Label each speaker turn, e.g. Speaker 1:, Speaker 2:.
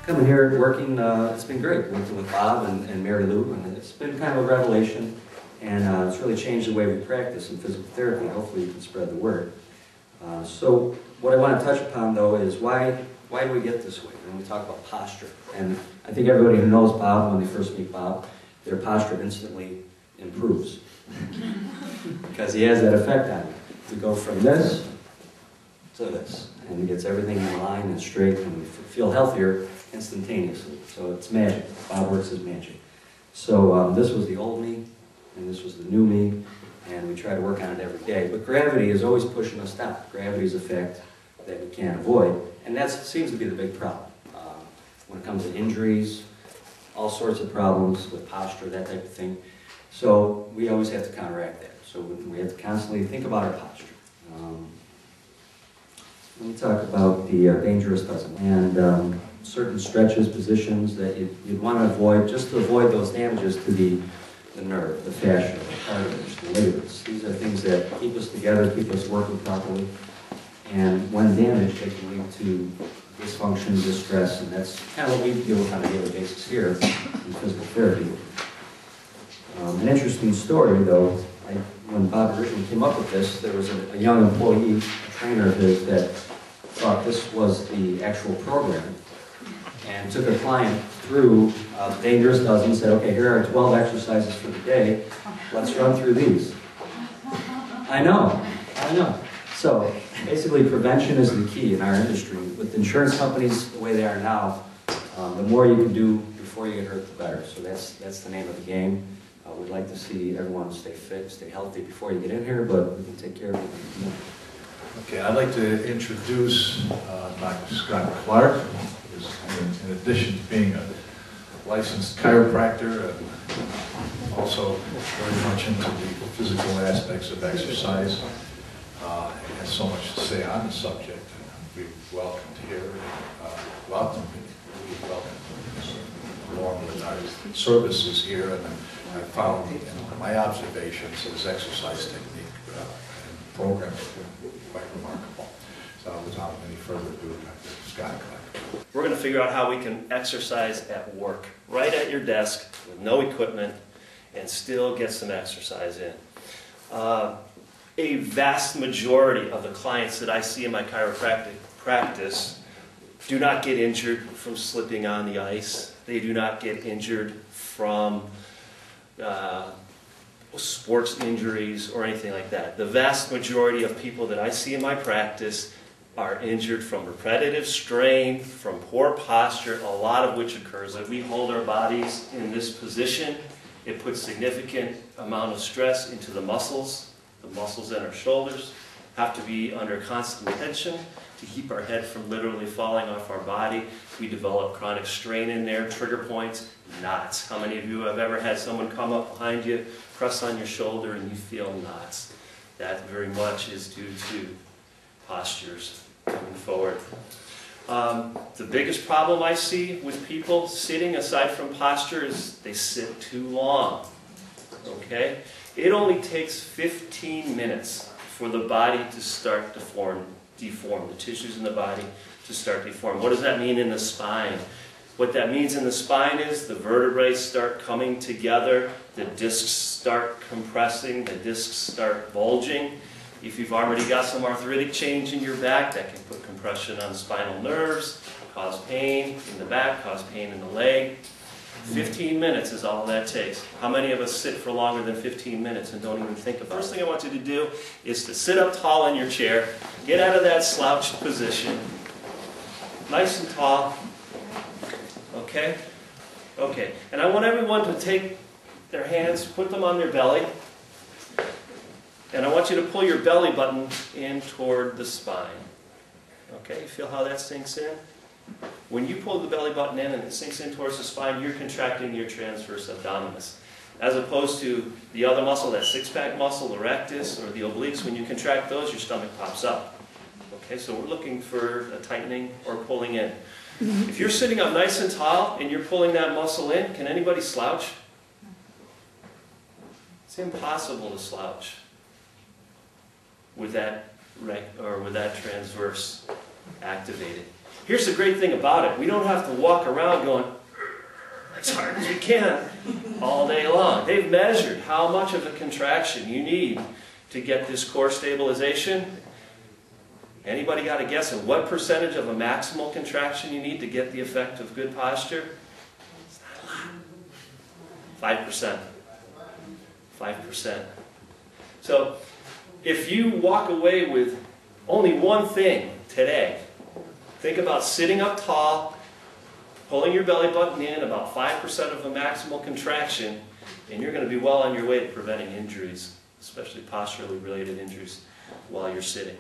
Speaker 1: coming here, working, it's been great, working with Bob and Mary Lou, and it's been kind of a revelation, and it's really changed the way we practice in physical therapy. Hopefully you can spread the word. So what I want to touch upon, though, is why do we get this way? When we talk about posture, and I think everybody who knows Bob, when they first meet Bob, their posture instantly improves. Because he has that effect on you. We go from this to this, and he gets everything in line and straight, and we feel healthier instantaneously. So it's magic. Bob works as magic. So this was the old me, and this was the new me, and we try to work on it every day. But gravity is always pushing us down. Gravity is a fact that we can't avoid, and that seems to be the big problem. When it comes to injuries, all sorts of problems with posture, that type of thing. So we always have to counteract that. So we have to constantly think about our posture. Let me talk about the dangerous dozen and certain stretches, positions that you'd want to avoid, just to avoid those damages to the nerve, the fascia, the cartilage, the ligaments. These are things that keep us together, keep us working properly. And when damaged, they can lead to dysfunction, distress, and that's kind of what we deal with on a daily basis here in physical therapy. An interesting story, though, when Bob originally came up with this, there was a young employee, a trainer of his, that thought this was the actual program and took a client through the dangerous dozen and said, okay, here are 12 exercises for the day. Let's run through these. I know. So basically prevention is the key in our industry. With insurance companies the way they are now, the more you can do before you get hurt, the better. So that's the name of the game. We'd like to see everyone stay fit, stay healthy before you get in here, but we can take care of it.
Speaker 2: Okay, I'd like to introduce Dr. Scott Clark, who's in addition to being a licensed chiropractor and also very much into the physical aspects of exercise. He has so much to say on the subject, and we welcomed here, we welcome along with our services here, and I found in my observations his exercise technique and program has been quite remarkable. So without any further ado, Dr. Scott Clark.
Speaker 3: We're going to figure out how we can exercise at work, right at your desk, with no equipment, and still get some exercise in. A vast majority of the clients that I see in my chiropractic practice do not get injured from slipping on the ice. They do not get injured from sports injuries or anything like that. The vast majority of people that I see in my practice are injured from repetitive strain, from poor posture, a lot of which occurs if we hold our bodies in this position. It puts significant amount of stress into the muscles. The muscles in our shoulders have to be under constant tension to keep our head from literally falling off our body. We develop chronic strain in there, trigger points, knots. How many of you have ever had someone come up behind you, press on your shoulder, and you feel knots? That very much is due to postures coming forward. The biggest problem I see with people sitting, aside from posture, is they sit too long. Okay? It only takes 15 minutes for the body to start to deform, the tissues in the body to start to deform. What does that mean in the spine? What that means in the spine is the vertebrae start coming together, the discs start compressing, the discs start bulging. If you've already got some arthritic change in your back, that can put compression on the spinal nerves, cause pain in the back, cause pain in the leg. 15 minutes is all that takes. How many of us sit for longer than 15 minutes and don't even think about it? First thing I want you to do is to sit up tall in your chair, get out of that slouched position, nice and tall, okay? Okay, and I want everyone to take their hands, put them on their belly, and I want you to pull your belly button in toward the spine. Okay, you feel how that sinks in? When you pull the belly button in and it sinks in towards the spine, you're contracting your transverse abdominis. As opposed to the other muscle, that six-pack muscle, the rectus, or the obliques, when you contract those, your stomach pops up. Okay, so we're looking for a tightening or pulling in. If you're sitting up nice and tall and you're pulling that muscle in, can anybody slouch? It's impossible to slouch with that transverse activated. here's the great thing about it. We don't have to walk around going as hard as we can all day long. They've measured how much of a contraction you need to get this core stabilization. Anybody got a guess at what percentage of a maximal contraction you need to get the effect of good posture? It's not a lot. 5%. 5%. So, if you walk away with only one thing today, think about sitting up tall, pulling your belly button in, about 5% of a maximal contraction, and you're going to be well on your way to preventing injuries, especially posturally related injuries, while you're sitting.